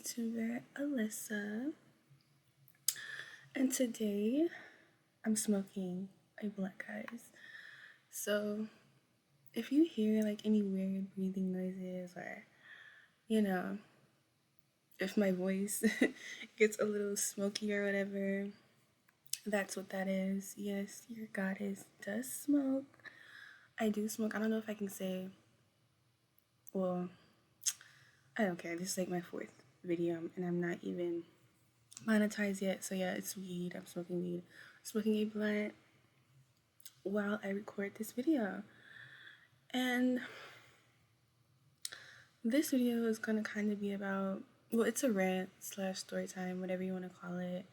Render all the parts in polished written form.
VTuber Alyssa, and today I'm smoking a blunt, guys. So if you hear like any weird breathing noises, or you know, if my voice gets a little smoky or whatever, that's what that is. Yes, your goddess does smoke. I do smoke. I don't know if I can say, well, I don't care. This is like my fourth video, and I'm not even monetized yet. So yeah, it's weed. I'm smoking weed. I'm smoking a blunt while I record this video. And this video is gonna kind of be about, well, it's a rant slash story time, whatever you want to call it.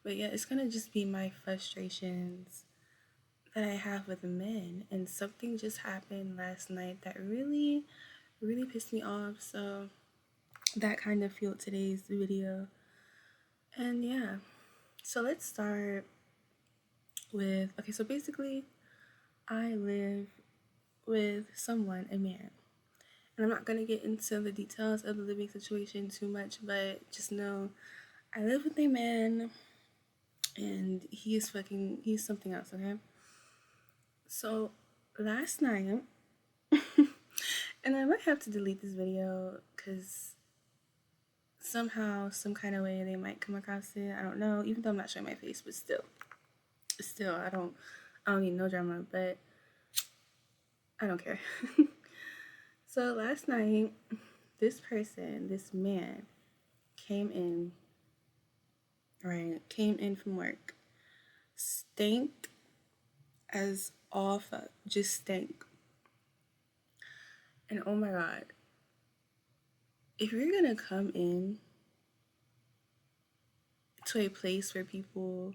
But yeah, it's gonna just be my frustrations that I have with men. And something just happened last night that really, really pissed me off. So that kind of fueled today's video. And yeah, so let's start with, okay, so basically, I live with someone, a man. And I'm not going to get into the details of the living situation too much, but just know I live with a man and he's something else, okay? So last night, and I might have to delete this video because somehow, some kind of way they might come across it. I don't know, even though I'm not showing my face, but still, I don't need no drama, but I don't care. So last night, this man, came in, came in from work, stank as all fuck, just stank. And oh my god, if you're gonna come in to a place where people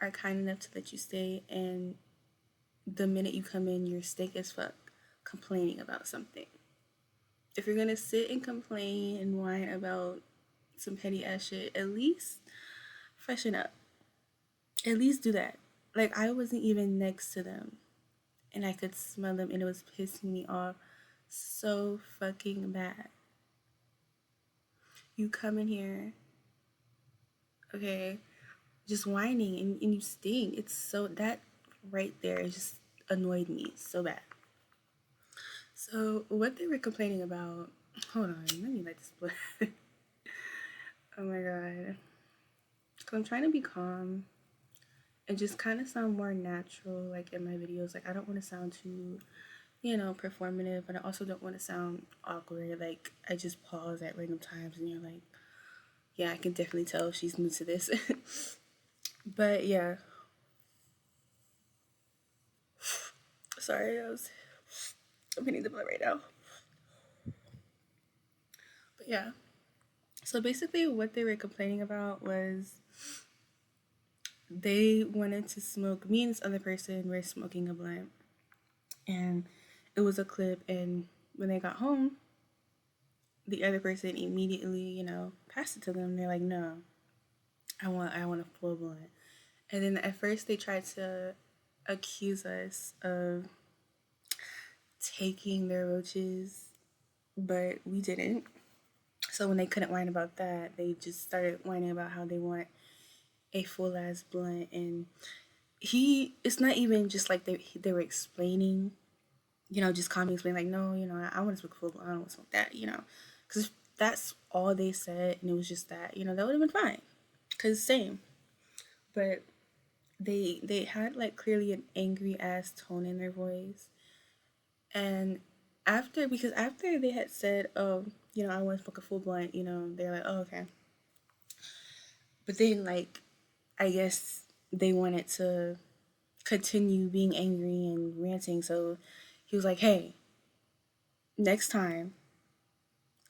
are kind enough to let you stay, and the minute you come in, you're stank as fuck, complaining about something. If you're gonna sit and complain and whine about some petty ass shit, at least freshen up. At least do that. Like, I wasn't even next to them and I could smell them, and it was pissing me off so fucking bad. You come in here, okay, just whining, and you stink. It's so, that right there, it just annoyed me so bad. So what they were complaining about, hold on, let me light this blunt. Oh my god. Cause I'm trying to be calm and just kind of sound more natural, like in my videos. Like, I don't want to sound too, performative, but I also don't want to sound awkward. Like, I just pause at random times and you're like, yeah, I can definitely tell she's new to this. But yeah. Sorry, I'm hitting the blood right now. But yeah. So basically what they were complaining about was they wanted to smoke, me and this other person were smoking a blunt. And it was a clip, and when they got home, the other person immediately, passed it to them. They're like, no, I want a full blunt. And then at first they tried to accuse us of taking their roaches, but we didn't. So when they couldn't whine about that, they just started whining about how they want a full ass blunt. And it's not even just like they were explaining, just calmly explaining, like, no, I want to smoke a full blunt, I don't want to smoke that, because if that's all they said and it was just that, that would have been fine, because same. But they had like clearly an angry ass tone in their voice. And after they had said, oh, I want to smoke a full blunt, they're like, oh, okay. But then, like, I guess they wanted to continue being angry and ranting. So he was like, hey, next time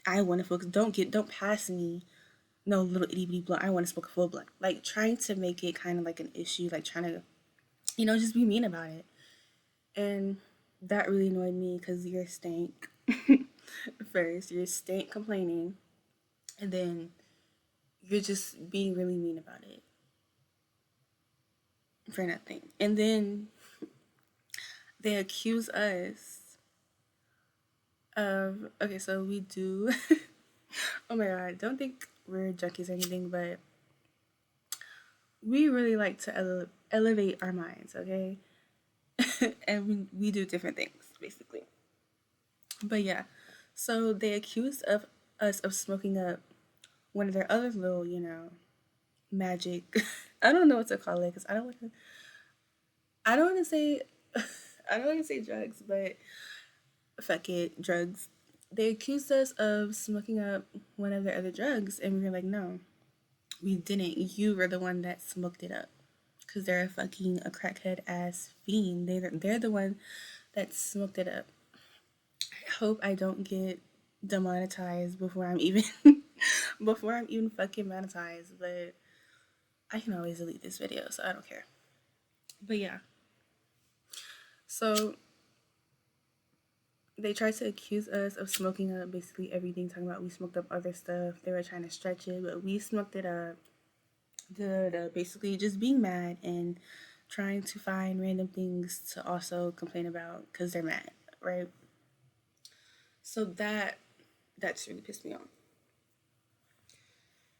I want to focus, don't pass me no little itty bitty blunt. I want to smoke a full blunt. Like, trying to make it kind of like an issue, like trying to, just be mean about it. And that really annoyed me because you're stank. First, you're stank complaining, and then you're just being really mean about it for nothing. And then they accuse us of, okay, so we do. Oh my god, don't think we're junkies or anything, but we really like to elevate our minds, okay? And we do different things, basically. But yeah, so they accused of us of smoking up one of their other little, magic. I don't know what to call it because I don't want to say, I don't want to say drugs, but fuck it, drugs. They accused us of smoking up one of their other drugs, and we were like, no, we didn't. You were the one that smoked it up. Because they're a crackhead ass fiend. They're the one that smoked it up. I hope I don't get demonetized before I'm even before I'm even fucking monetized, but I can always delete this video, so I don't care. But yeah. So they tried to accuse us of smoking up basically everything, talking about we smoked up other stuff. They were trying to stretch it, but we smoked it up. Basically just being mad and trying to find random things to also complain about because they're mad, right? So that's really pissed me off.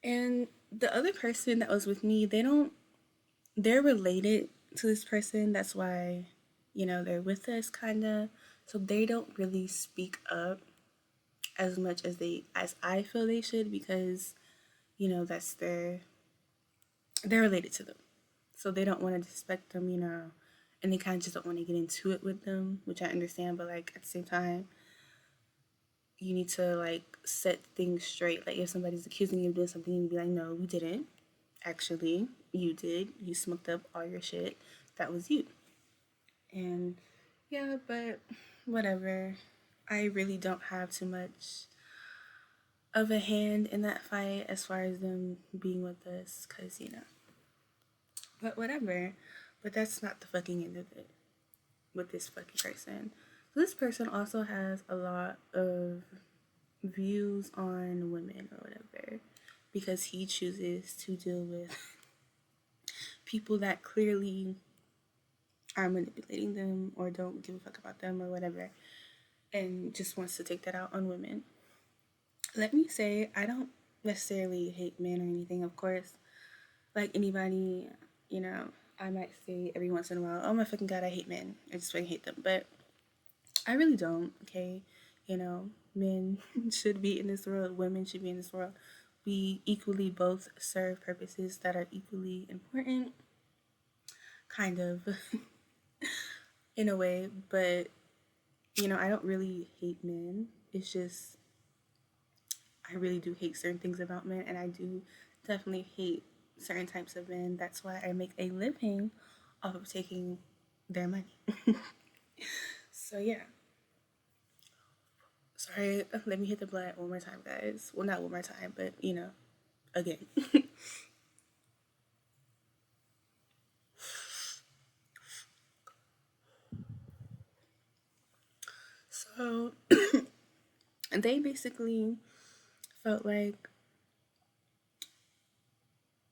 And the other person that was with me, they're related to this person. That's why, they're with us kind of. So they don't really speak up as much as I feel they should because, that's they're related to them. So they don't want to disrespect them, and they kind of just don't want to get into it with them, which I understand. But like at the same time, you need to like set things straight. Like if somebody's accusing you of doing something, you be like, no, we didn't. Actually, you did. You smoked up all your shit. That was you. And yeah, but whatever. I really don't have too much of a hand in that fight as far as them being with us, cause But whatever. But that's not the fucking end of it with this fucking person. This person also has a lot of views on women or whatever because he chooses to deal with people that clearly are manipulating them or don't give a fuck about them or whatever and just wants to take that out on women. Let me say, I don't necessarily hate men or anything, of course. Like anybody, you know, I might say every once in a while, oh my fucking god, I hate men. I just fucking hate them. But I really don't, okay? Men should be in this world, women should be in this world. We equally both serve purposes that are equally important, kind of, in a way. But, I don't really hate men. It's just, I really do hate certain things about men, and I do definitely hate certain types of men. That's why I make a living off of taking their money. So, yeah. Sorry, let me hit the blunt one more time, guys. Well, not one more time, but again. So, they basically felt like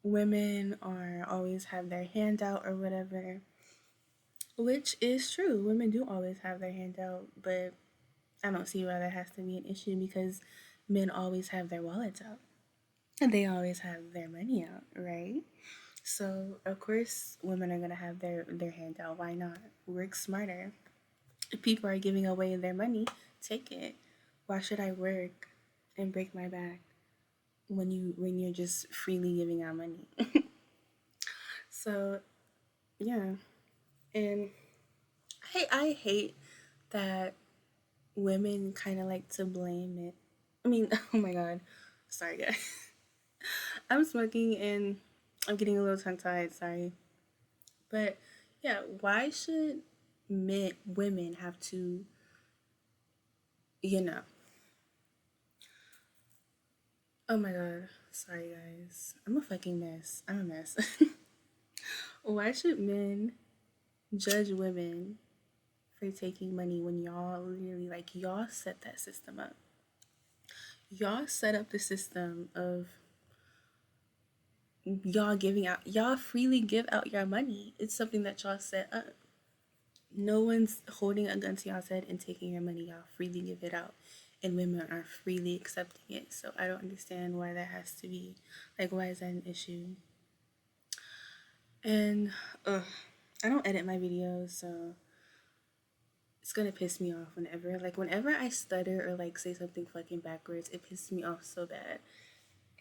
women are always have their hand out or whatever, which is true. Women do always have their hand out, but I don't see why that has to be an issue because men always have their wallets out and they always have their money out, right? So of course women are gonna have their hand out. Why not? Work smarter. If people are giving away their money, take it. Why should I work and break my back when you're just freely giving out money? So yeah. And I hate that women kind of like to blame it. I mean, oh my god. Sorry, guys. I'm smoking and I'm getting a little tongue tied. Sorry. But yeah, why should women have to, you know? Oh my god. Sorry, guys. I'm a fucking mess. I'm a mess. Why should men judge women for taking money when y'all literally, like, y'all set that system up? Y'all set up the system of y'all freely give out your money. It's something that y'all set up. No one's holding a gun to y'all's head and taking your money. Y'all freely give it out. and women are freely accepting it. So I don't understand why that has to be, like, why is that an issue? And I don't edit my videos, so it's gonna piss me off whenever I stutter or like say something fucking backwards. It pisses me off so bad,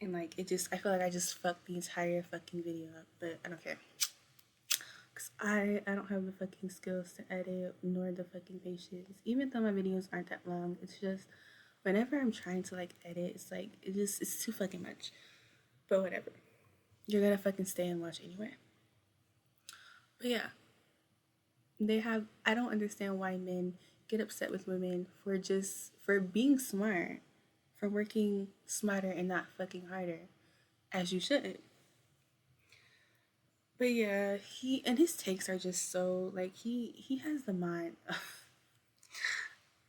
and like I feel like I just fucked the entire fucking video up. But I don't care, cause I don't have the fucking skills to edit nor the fucking patience. Even though my videos aren't that long, it's just whenever I'm trying to like edit, it's like it's too fucking much. But whatever, you're gonna fucking stay and watch anyway. But yeah, I don't understand why men get upset with women for being smart, for working smarter and not fucking harder, as you should. But yeah, he and his takes are just so like he has the mind.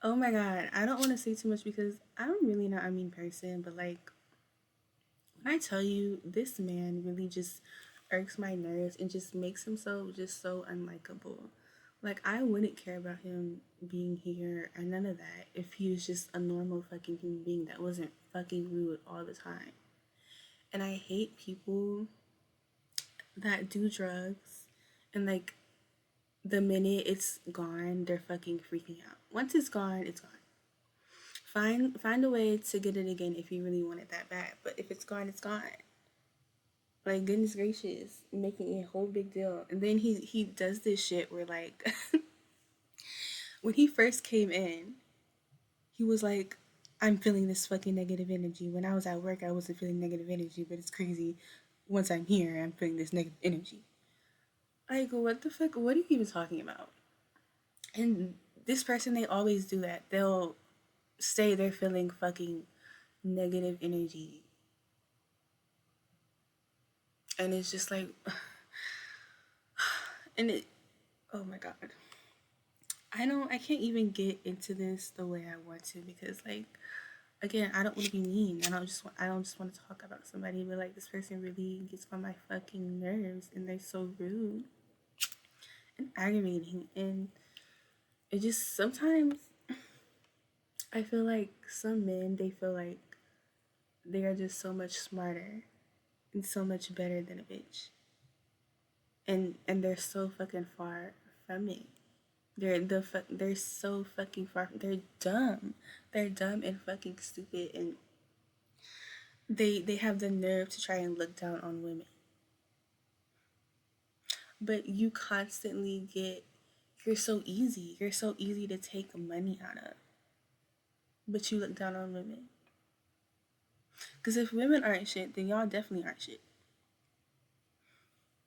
Oh my god, I don't want to say too much because I'm really not a mean person, but like when I tell you this man really just irks my nerves and just makes himself just so unlikable. Like I wouldn't care about him being here or none of that if he was just a normal fucking human being that wasn't fucking rude all the time. And I hate people that do drugs and like the minute it's gone, they're fucking freaking out. Once it's gone, it's gone. Find a way to get it again if you really want it that bad. But if it's gone, it's gone. Like goodness gracious, making a whole big deal. And then he does this shit where like when he first came in, he was like, I'm feeling this fucking negative energy. When I was at work, I wasn't feeling negative energy, but it's crazy. Once I'm here, I'm feeling this negative energy. Like, what the fuck? What are you even talking about? And this person, they always do that. They'll say they're feeling fucking negative energy. And it's just like, and it, oh my God. I can't even get into this the way I want to because, like, again, I don't want to be mean. I don't just want to talk about somebody, but like, this person really gets on my fucking nerves and they're so rude and aggravating. And it just, sometimes I feel like some men, they feel like they are just so much smarter and so much better than a bitch. And they're so fucking far from it. They're so fucking far. They're dumb. They're dumb and fucking stupid, and they have the nerve to try and look down on women. But you constantly get you're so easy. You're so easy to take money out of. But you look down on women. Because if women aren't shit, then y'all definitely aren't shit.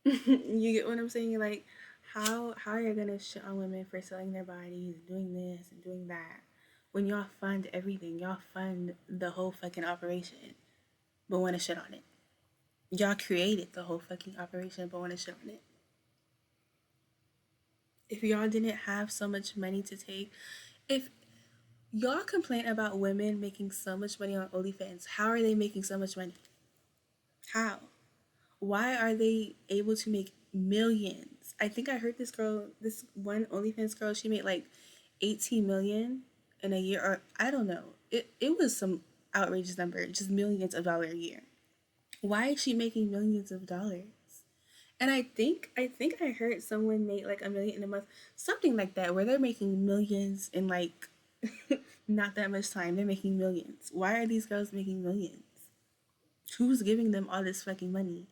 You get what I'm saying? Like, how are you gonna shit on women for selling their bodies and doing this and doing that when y'all fund everything? Y'all fund the whole fucking operation, but want to shit on it. Y'all created the whole fucking operation, but want to shit on it. If y'all didn't have so much money to take, if y'all complain about women making so much money on OnlyFans, how are they making so much money? How? Why are they able to make millions? I think I heard this one OnlyFans girl, she made like 18 million in a year, or I don't know. It was some outrageous number, just millions of dollars a year. Why is she making millions of dollars? And I think I heard someone make like a million in a month, something like that, where they're making millions in like not that much time. They're making millions. Why are these girls making millions? Who's giving them all this fucking money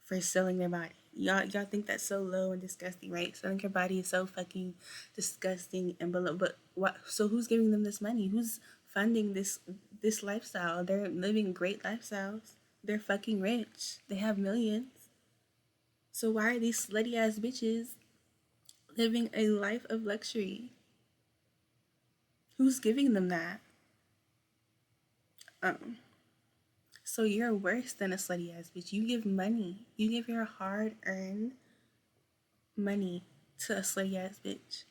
for selling their body? Y'all think that's so low and disgusting, right? Selling your body is so fucking disgusting and below. But what? So who's giving them this money? Who's funding this lifestyle? They're living great lifestyles. They're fucking rich. They have millions. So why are these slutty ass bitches living a life of luxury? Who's giving them that? Um. So you're worse than a slutty ass bitch. You give money. You give your hard earned money to a slutty ass bitch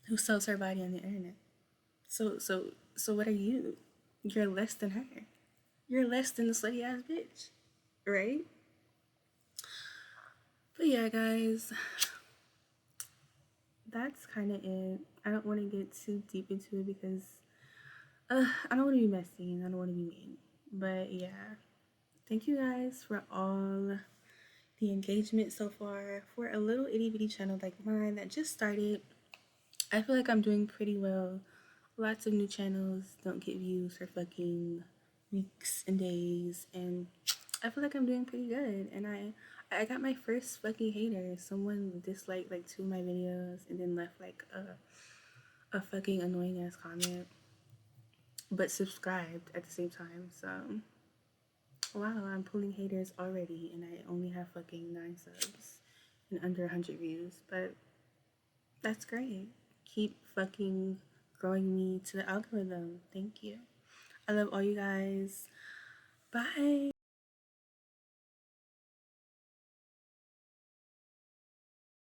who sells her body on the internet. So what are you? You're less than her. You're less than the slutty ass bitch, right? But yeah, guys, that's kind of it. I don't want to get too deep into it because I don't want to be messy and I don't want to be mean. But yeah, thank you guys for all the engagement so far. For a little itty bitty channel like mine that just started, I feel like I'm doing pretty well. Lots of new channels don't get views for fucking weeks and days, and I feel like I'm doing pretty good. And I got my first fucking hater. Someone disliked like 2 of my videos and then left like a fucking annoying ass comment, but subscribed at the same time. So wow, I'm pulling haters already, and I only have fucking 9 subs and under 100 views. But that's great. Keep fucking growing me to the algorithm. Thank you. I love all you guys. Bye.